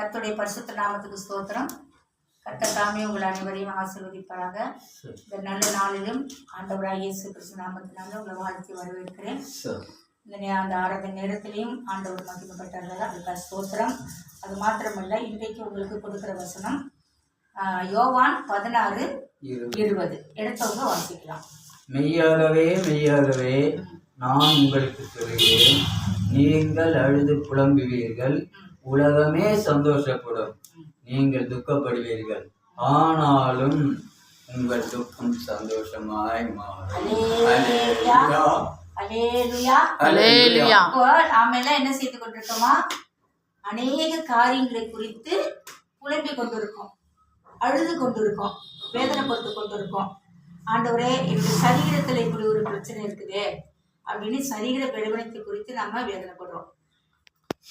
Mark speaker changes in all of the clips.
Speaker 1: கர்த்தருடைய பரிசுத்த நாமத்துக்கு ஸ்தோத்திரம். கர்த்தர் தாமே உங்கள் அனைவரையும் ஆசீர்வதிப்பாராக. இந்த நல்ல நாளிலும் ஆண்டவராகிய இயேசு கிறிஸ்து நாமத்தினால உங்களை வாழ்த்தி வரவேற்கிறேன். அந்த ஆராதனை நேரத்திலையும் ஆண்டவர் மகிமைப்பட்டார்கள், அதுக்காக ஸ்தோத்திரம். அது மாத்திரமல்ல, இன்றைக்கு உங்களுக்கு கொடுக்குற வசனம் யோவான் 16:20. எடுத்தவங்க வாசிக்கலாம்.
Speaker 2: மெய்யாகவே மெய்யாகவே நான் உங்களுக்கு சொல்கிறேன், நீங்கள் அழுது புலம்புவீர்கள், உலகமே சந்தோஷப்படும், நீங்கள் துக்கப்படுவீர்கள், ஆனாலும் உங்கள் துக்கம் சந்தோஷமாய் மாறும்.
Speaker 1: நாம எல்லாம் என்ன செய்து கொண்டிருக்கோமா? அநேக காரியங்களை குறித்து புலம்பிக் கொண்டிருக்கோம், அழுது கொண்டிருக்கோம், வேதனைப்பட்டு கொண்டிருக்கோம். ஆண்டவரே, என்னுடைய சரீரத்துல இப்படி ஒரு பிரச்சனை இருக்குது அப்படின்னு சரீர பலவீனத்தை குறித்து நாம வேதனைப்படுறோம்.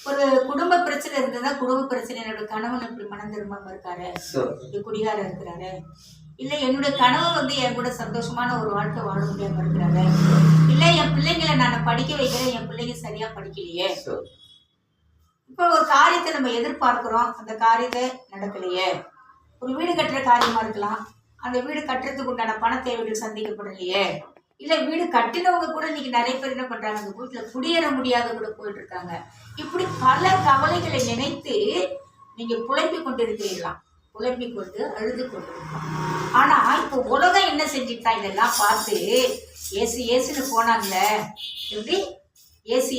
Speaker 1: ஒரு குடும்ப பிரச்சனை இருந்ததுன்னா, குடும்ப பிரச்சனை, என்னோட கணவன் இப்படி மனம் திரும்பாம இருக்காரு, இப்படி குடிகாரம் இருக்கிறாரு, இல்ல என்னுடைய கணவன் என் கூட சந்தோஷமான ஒரு வாழ்க்கை வாழ முடியாம இருக்கிறாரு, இல்ல என் பிள்ளைங்களை நான் படிக்க வைக்கிறேன், என் பிள்ளைங்க சரியா படிக்கலையே, இப்போ ஒரு காரியத்தை நம்ம எதிர்பார்க்கிறோம், அந்த காரியத்தை நடக்கலையே. ஒரு வீடு கட்டுற காரியமா இருக்கலாம், அந்த வீடு கட்டுறதுக்கு உண்டான பண தேவைகள் சந்திக்கப்படலையே. இல்ல வீடு கட்டினவங்க கூட இன்னைக்கு நிறைய பேர் என்ன பண்றாங்க, அந்த வீட்டுல குடியேற முடியாத கூட போயிட்டு இருக்காங்க. இப்படி பல கவலைகளை நினைத்து நீங்க புலம்பிக் கொண்டிருக்கிறீர்களாம், புலம்பிக் கொண்டு அழுது கொண்டிருக்கோம். ஆனா இப்போ உலகம் என்ன செஞ்சுட்டா, இதெல்லாம் பார்த்து ஏசுன்னு போனாங்கல்ல, எப்படி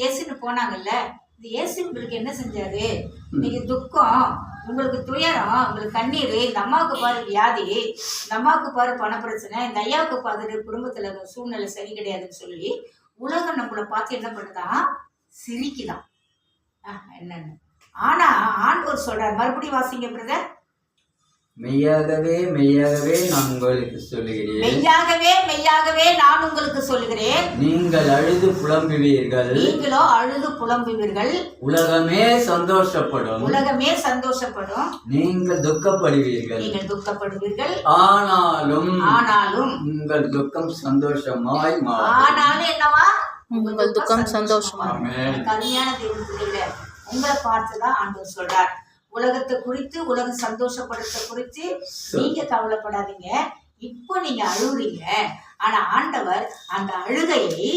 Speaker 1: ஏசுன்னு போனாங்கல்ல, இந்த ஏசு உங்களுக்கு என்ன செஞ்சாரு? இன்னைக்கு துக்கம், உங்களுக்கு துயரம், உங்களுக்கு கண்ணீர், இந்த அம்மாவுக்கு பாரு வியாதி, இந்த அம்மாவுக்கு பாரு பண பிரச்சனை, இந்த ஐயாவுக்கு பாரு குடும்பத்துல சூழ்நிலை சரி கிடையாதுன்னு சொல்லி உலகம் நம்மளை பார்த்து என்ன பண்ணுதான்? சிரிக்குதான். என்னன்னு. ஆனா ஆண்டவர் சொல்றார், மறுபடியும் வாசிங்க பிரதர்.
Speaker 2: மெய்யாகவே மெய்யாகவே நான் உங்களுக்கு சொல்லுகிறேன்,
Speaker 1: மெய்யாகவே மெய்யாகவே நான் உங்களுக்கு சொல்லுகிறேன்,
Speaker 2: நீங்கள் அழுது புலம்புவீர்கள்,
Speaker 1: நீங்களோ அழுது புலம்புவீர்கள்,
Speaker 2: உலகமே சந்தோஷப்படும்,
Speaker 1: உலகமே சந்தோஷப்படும்,
Speaker 2: நீங்கள் துக்கப்படுவீர்கள்,
Speaker 1: நீங்கள் துக்கப்படுவீர்கள்,
Speaker 2: ஆனாலும்
Speaker 1: உங்கள்
Speaker 2: துக்கம் சந்தோஷமாய் மாறும்.
Speaker 1: ஆனாலும் என்னவா?
Speaker 3: உங்கள் துக்கம் சந்தோஷமா.
Speaker 1: கருமையான தேவன் பிள்ளைகளே, உங்களை பார்த்துதான் ஆண்டவர் சொல்றார். உலகத்தை குறித்து, உலகம் சந்தோஷப்படுத்த குறித்து நீங்க கவலைப்படாதீங்க. இப்போ நீங்க அழுகுறீங்க, ஆனா ஆண்டவர் அந்த அழுகையை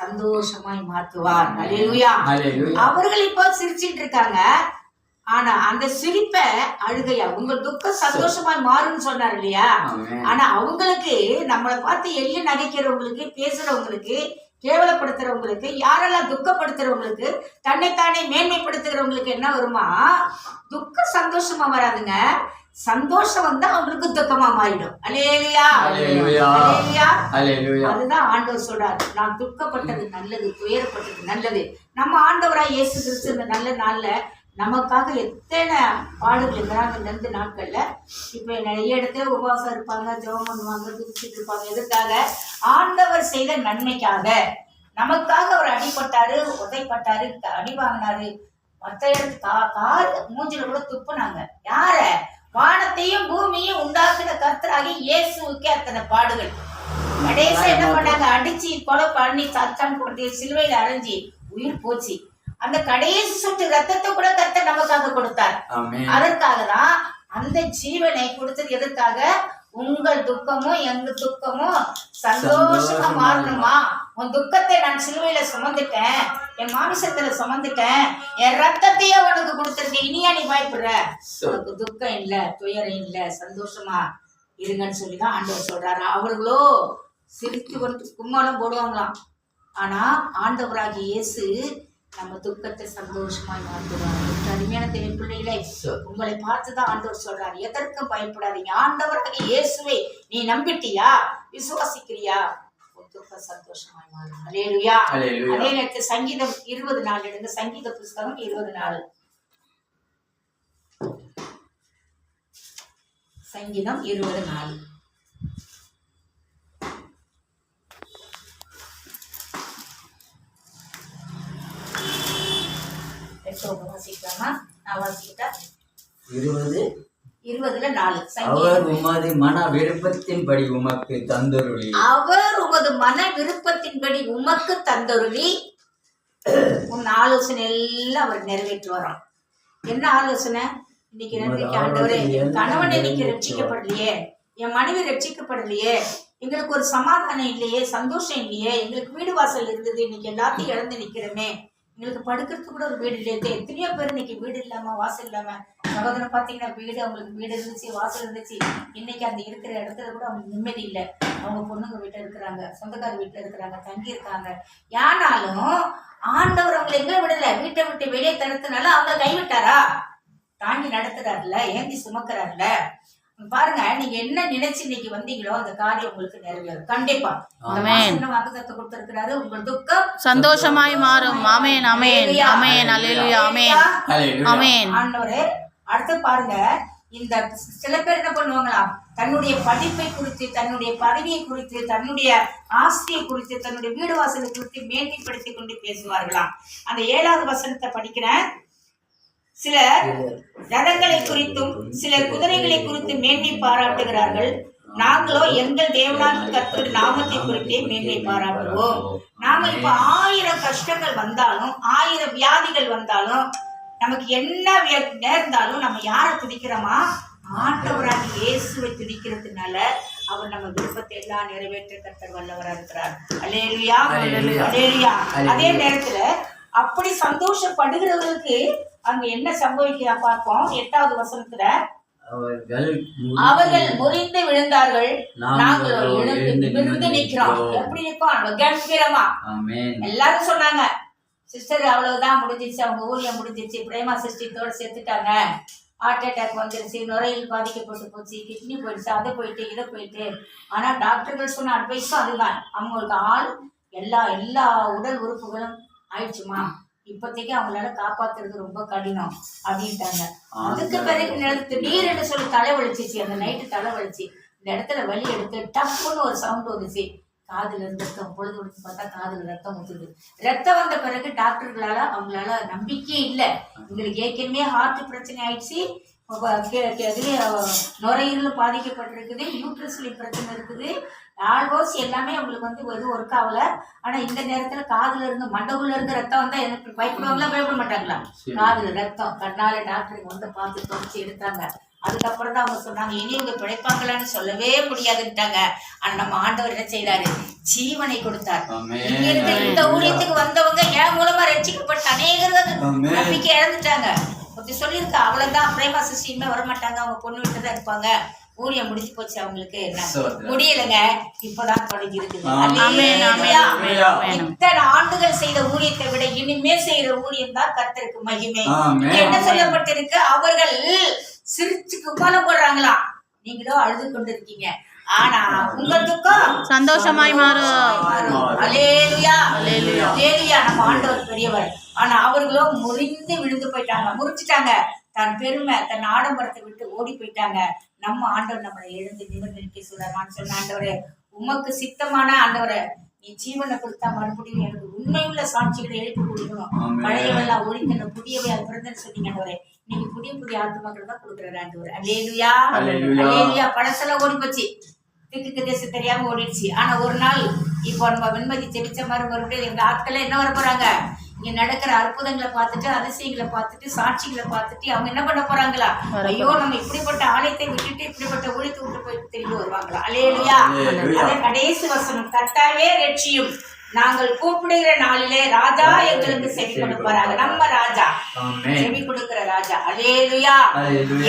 Speaker 1: சந்தோஷமாய் மாற்றுவார். அல்லேலூயா. அவர்கள் இப்போ சிரிச்சிட்டு இருக்காங்க, ஆனா அந்த சிரிப்பை அழுகையா, உங்க துக்கம் சந்தோஷமாய் மாறும்னு சொன்னார் இல்லையா? ஆனா அவங்களுக்கு, நம்மளை பார்த்து எள்ளி நகைக்கிறவங்களுக்கு, பேசுறவங்களுக்கு, கேவலப்படுத்துறவங்களுக்கு, யாரெல்லாம் துக்கப்படுத்துறவங்களுக்கு, தன்னைத்தானே மேன்மைப்படுத்துகிறவங்களுக்கு என்ன வருமா? துக்கம் சந்தோஷமா வராதுங்க, சந்தோஷம் வந்தா அவங்களுக்கு துக்கமா மாறிடும். அல்லேலூயா. அதுதான் ஆண்டவர் சொல்றாரு, நான் துக்கப்பட்டது நல்லது, துயரப்பட்டது நல்லது. நம்ம ஆண்டவராய் இயேசு கிறிஸ்து இந்த நல்ல நாள்ல நமக்காக எத்தனை பாடுகள் இருக்கிறாங்க. இந்த 2 நாட்கள்ல இப்ப நிறைய இடத்துல உபவாசம் இருப்பாங்க, ஜெபம் பண்ணுவாங்க, துதிச்சிட்டு இருப்பாங்க. எதுக்காக? ஆண்டவர் செய்த நன்மைக்காக. நமக்காக அவர் அடிபட்டாரு, உதைப்பட்டாரு, அடி வாங்கினாரு, மற்ற இடத்துக்கு மூஞ்சில கூட துப்புனாங்க. யார? வானத்தையும் பூமியையும் உண்டாக்குன கர்த்தராகி இயேசுவுக்கே அத்தனை பாடுகள். கடைசி என்ன பண்ணாங்க? அடிச்சு கொலை பண்ணி சத்தம் போட்டு சிலுவையில அரைஞ்சி உயிர் போச்சு. அந்த கடைசி சொட்டு ரத்தத்தை கூட கர்த்தர் நமக்காக கொடுத்தார். அதற்காக தான் அந்த ஜீவனை கொடுத்தது. எதற்காக? உங்கள் துக்கமும் எங்க துக்கமும் சந்தோஷமா மாறணுமா? உன் துக்கத்தை நான் சிலுவையில சுமந்துட்டேன், என் மாமிசத்துல சுமந்துட்டேன், என் ரத்தத்தையே உனக்கு கொடுத்துருக்கேன், இனியா நீ பயப்படுற? உனக்கு துக்கம் இல்ல, துயரம் இல்ல, சந்தோஷமா இருங்கன்னு சொல்லிதான் ஆண்டவர் சொல்றாரு. அவர்களோ சிரித்து கொண்டு கும்மாளம் போடுவாங்களாம். ஆனா ஆண்டவராகிய இயேசு நம்ம துக்கத்தை சந்தோஷமாய் மாற்றுவார். அருமையான தேவ பிள்ளைகளே, உங்களை பார்த்துதான் ஆண்டவர் சொல்றாரு, எதற்கும் பயப்படாதீங்க. ஆண்டவராகிய இயேசுவை நீ நம்பிட்டியா, விசுவாசிக்கிறியா, துக்கம் சந்தோஷமாய் மாறும். அல்லேலூயா. அதே நேரத்தில் சங்கீதம் 20:4 எடுங்க. சங்கீத புஸ்தகம் 20:4. சங்கீதம் 20:4.
Speaker 2: அவர் உமது மன விருப்பத்தின்படி உமக்கு தந்தருளி,
Speaker 1: அவர் உமது மன விருப்பத்தின்படி உமக்கு தந்தருளி உன் ஆலோசனை எல்லாம் அவர் நிறைவேற்றுவாராம். என்ன ஆலோசனை? இன்னைக்கு நன்றிக்கு ஆண்டவரே, என் கணவன் இன்னைக்கு ரட்சிக்கப்படலையே, என் மனைவி ரட்சிக்கப்படலையே, எங்களுக்கு ஒரு சமாதானம் இல்லையே, சந்தோஷம் இல்லையே, எங்களுக்கு வீடு வாசல் இருந்தது, இன்னைக்கு எல்லாத்தையும் இழந்து நிக்கிறோமே, எங்களுக்கு படுக்கிறதுக்கு கூட ஒரு வீடு இல்லையே. எத்தனையோ பேர் இன்னைக்கு வீடு இல்லாம வாசல் இல்லாம, சகோதரன் பாத்தீங்கன்னா வீடு அவங்களுக்கு வீடு இருந்துச்சு, வாசல் இருந்துச்சு, இன்னைக்கு அந்த இருக்கிற இடத்துல கூட அவங்களுக்கு நிம்மதி இல்லை. அவங்க பொண்ணுங்க வீட்டுல இருக்கிறாங்க, சொந்தக்கார வீட்டுல இருக்கிறாங்க, தங்கி இருக்காங்க. யானாலும் ஆண்டவர் அவங்களை எங்க விடல, வீட்டை விட்டு வெளியே தடுத்தனால அவங்கள கைவிட்டாரா? தாங்கி நடத்துறாருல, ஏந்தி சுமக்கிறாருல. பாருங்க, நீங்க என்ன நினைச்சு இன்னைக்கு வந்தீங்களோ அந்த காரியம் உங்களுக்கு நிறைவேறும் கண்டிப்பா. வாக்குத்தத்தம் கொடுத்திருக்கிறாரு, உங்கள் துக்கம்
Speaker 3: சந்தோஷமாய் மாறும். ஆமென் ஆமென் ஆமென் அல்லேலூயா ஆமென் ஆமென்.
Speaker 1: ஆண்டவரே, அடுத்து பாருங்க, இந்த சில பேர் என்ன பண்ணுவாங்களாம், தன்னுடைய படிப்பை குறித்து, தன்னுடைய பதவியை குறித்து, தன்னுடைய ஆஸ்தியை குறித்து, தன்னுடைய வீடு வாசலை குறித்து மேன்மைப்படுத்தி கொண்டு பேசுவார்களாம். அந்த 7வது வசனத்தை படிக்கிறேன். சிலர் ரதங்களை குறித்தும் சிலர் குதிரைகளை குறித்து மேன்மை பாராட்டுகிறார்கள். நாங்களோ எங்கள் தேவனாகிய கர்த்தருடைய நாமத்தை குறித்தே மேன்மை பாராட்டுவோம். நாம இப்ப 1000 கஷ்டங்கள் வந்தாலும், 1000 வியாதிகள் வந்தாலும், நமக்கு என்ன நேர்ந்தாலும் நம்ம யாரை துதிக்கிறோமா? ஆண்டவராகிய இயேசுவை துதிக்கிறதுனால அவர் நம்ம விருப்பத்தை எல்லாம் நிறைவேற்ற கர்த்தர் வல்லவரா இருக்கிறார். அல்லேலூயா அல்லேலூயா. அதே நேரத்துல அப்படி சந்தோஷப்படுகிறவர்களுக்கு அங்க என்ன சம்பவிக்கிறா பார்ப்போம். 8வது வசனத்துல, அவர்கள் முறிந்து விழுந்தார்கள், நாங்களோ எழுந்து நிமிர்ந்து நிற்கிறோம். எப்படி நிற்போம்? கம்பீரமா. எல்லாரும் சொன்னாங்க, சிஸ்டர் அவ்வளவுதான் முடிஞ்சிச்சு, அவங்க ஊழியம் முடிஞ்சிச்சு, பிரேமா சிஸ்டத்தோட செத்துட்டாங்க, ஹார்ட் அட்டாக் வந்துருச்சு, நுரையில் பாதிக்கப்பட்டு போச்சு, கிட்னி போயிடுச்சு, அதை போயிட்டு இதை போயிட்டு. ஆனா டாக்டர்கள் சொன்ன அட்வைஸும் அதுதான், அவங்களுக்கு ஆள் எல்லா உடல் உறுப்புகளும் ஆயிடுச்சுமா, இப்போதைக்கு அவங்களால காப்பாத்துறது ரொம்ப கடினம் அப்படின்ட்டாங்க. அதுக்கு பிறகு திடீர்னு சொல்லி தலை வலிச்சிச்சு, அந்த நைட்டு தலை வலிச்சு, இந்த இடத்துல வலி எடுத்து டப்புன்னு ஒரு சவுண்ட் வந்துச்சு, காதுல இருந்து ரத்தம். பொழுது கொடுத்து பார்த்தா காதுல ரத்தம் ஊத்துது. ரத்தம் வந்த பிறகு டாக்டர்களால அவங்களால நம்பிக்கையே இல்லை, உங்களுக்கு ஏற்கனவே ஹார்ட் பிரச்சனை ஆயிடுச்சு, நுரையீரலும் பாதிக்கப்பட்டிருக்குது, யூட்ரஸ்லயும் பிரச்சனை இருக்குது, ஆல்மோஸ்ட் எல்லாமே அவங்களுக்கு எதுவும் ஒர்க் ஆகல. ஆனா இந்த நேரத்துல காதுல இருந்து மண்டகுள்ள இருந்து ரத்தம் வந்தா எனக்கு பயப்படுவாங்களா? பயப்பட மாட்டாங்களா? காதுல ரத்தம், கண்ணால டாக்டர் பார்த்து தொடச்சி எடுத்தாங்க. அதுக்கப்புறம் தான் அவங்க சொன்னாங்க, இனி இவங்க பிழைப்பாங்களான்னு சொல்லவே முடியாதுட்டாங்க. ஆனா நம்ம ஆண்டவர் என்ன செய்யறாரு? ஜீவனை கொடுத்தார். இங்க இருக்க இந்த ஊழியத்துக்கு வந்தவங்க என் மூலமா ரட்சிக்கப்பட்ட அநேகர் நம்பிக்கை இழந்துட்டாங்க. சொல்லியிருக்கா, அவ்வளவுதான், பிரேமா சிஸ்டமே வரமாட்டாங்க, அவங்க பொண்ணு விட்டு தான் இருப்பாங்க, ஊழியம் முடிஞ்சு போச்சு, அவங்களுக்கு முடியலைங்க, இப்பதான் தொடங்கி இருக்குது. இத்தனை ஆண்டுகள் செய்த ஊழியத்தை விட இனிமே செய்யற ஊழியம் தான் கர்த்தருக்கு மகிமை. என்ன சொல்லப்பட்டிருக்கு? அவர்கள் சிரிச்சு கும்பாலம் போடுறாங்களா, நீங்களோ அழுது கொண்டு இருக்கீங்க, ஆனா உங்க துக்கம்
Speaker 3: சந்தோஷமாய் மாறும்.
Speaker 1: அல்லேலூயா அல்லேலூயா. நம்ம ஆண்டவர் பெரியவர். ஆனா அவர்களோ முறிந்து விழுந்து போயிட்டாங்க, முறிச்சிட்டாங்க, தன் பெருமை தன் ஆடம்பரத்தை விட்டு ஓடி போயிட்டாங்க. நம்ம ஆண்டவர் நம்மளை எழுந்து நிமிர்ந்து நிற்க சொல்றான். சொன்ன, ஆண்டவரே உமக்கு சித்தமான ஆண்டவரை, நீ ஜீவனை கொடுத்தா மறுபடியும் எனக்கு உண்மையுள்ள சாட்சிகளை எழுப்பி கொடுக்கணும், பழையவெல்லாம் ஒழிக்கணும், புதியவை அது பிறந்தன்னு சொன்னீங்க ஆண்டவரே. நீங்க புதிய ஆத்துமாக்கள் தான் கொடுக்குறாரு ஆண்டவர். அல்லேலூயா அல்லேலூயா. பழசெல்லாம் ஓடி போச்சு, திக்கு தேசம் தெரியாம ஓடிடுச்சு. ஆனா ஒரு நாள் இப்போ நம்ம வெண்மதி ஜெபிச்ச மாதிரி மறுபடியும் எங்க ஆட்கள் என்ன வர போறாங்க? இங்க நடக்கிற அற்புதங்களை பார்த்துட்டு, அதிசயங்களை பார்த்துட்டு, சாட்சிகளை பார்த்துட்டு அவங்க என்ன பண்ண போறாங்களா? ஐயோ, நம்ம இப்படிப்பட்ட ஆலயத்தை விட்டுட்டு இப்படிப்பட்ட ஊழியத்தை விட்டு போயிட்டு திரும்பி வருவாங்களா? அல்லேலூயா. அதே கடைசி வசனம், கர்த்தாவே ரட்சியும், நாங்கள் கூப்பிடுகிற நாளிலே ராஜா எங்களுக்கு செவி கொடுப்பாராங்க. நம்ம ராஜா, செவி கொடுக்கிற ராஜா. அல்லேலூயா.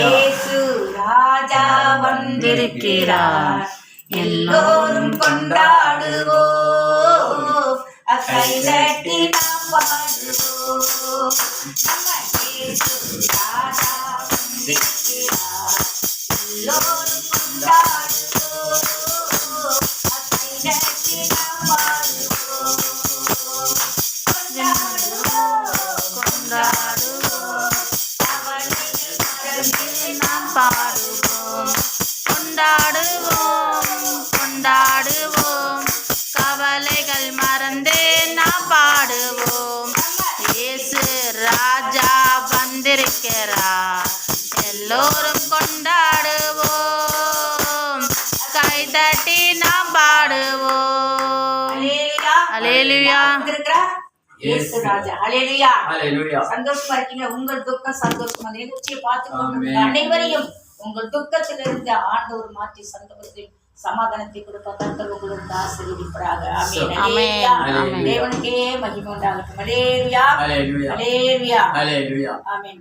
Speaker 1: இயேசு ராஜா வந்திருக்கிறார், எல்லோரும் கொண்டாடுவோம், கைதட்டி நாம் பாடுவோம். நம்ம இயேசு ராஜா வந்திருக்கிறார், எல்லோரும் கொண்டாடுவோம், கைதட்டி நாம் பாடுவோம். கொண்டாடுவோம், அவனை மறந்து நாம் பாடுவோம்.
Speaker 3: கொண்டாடுவோம் கொண்டாடுவோம், கவலைகள் மறந்தே நாம் பாடுவோம். இயேசு ராஜா வந்திருக்கிறார், எல்லோரும் கொண்டாடுவோம், கைதட்டி நாம் பாடுவோம். அல்லேலூயா.
Speaker 1: இயேசு ராஜா. ஹல்லேலூயா.
Speaker 2: ஹல்லேலூயா.
Speaker 1: சந்தோஷமா இருக்கீங்க. உங்கள் துக்கம் சந்தோஷம். அந்த நிகழ்ச்சியை பார்த்து கொண்டு
Speaker 2: ஆமென்.
Speaker 1: அனைவரையும் உங்கள் துக்கத்திலிருந்து ஆண்டவர் மாற்றி சந்தோஷத்தில் சமாதானத்தை கொடுக்க கர்த்தர் உங்களுக்கு ஆசீர்வதிப்பாராக. ஆமென்.
Speaker 3: ஆமென்.
Speaker 1: ஹல்லேலூயா.
Speaker 2: ஆமென்.
Speaker 1: தேவனுக்கே மகிமை உண்டாகட்டும். ஹல்லேலூயா.
Speaker 2: ஹல்லேலூயா.
Speaker 1: ஹல்லேலூயா.
Speaker 2: ஹல்லேலூயா.
Speaker 1: ஆமென்.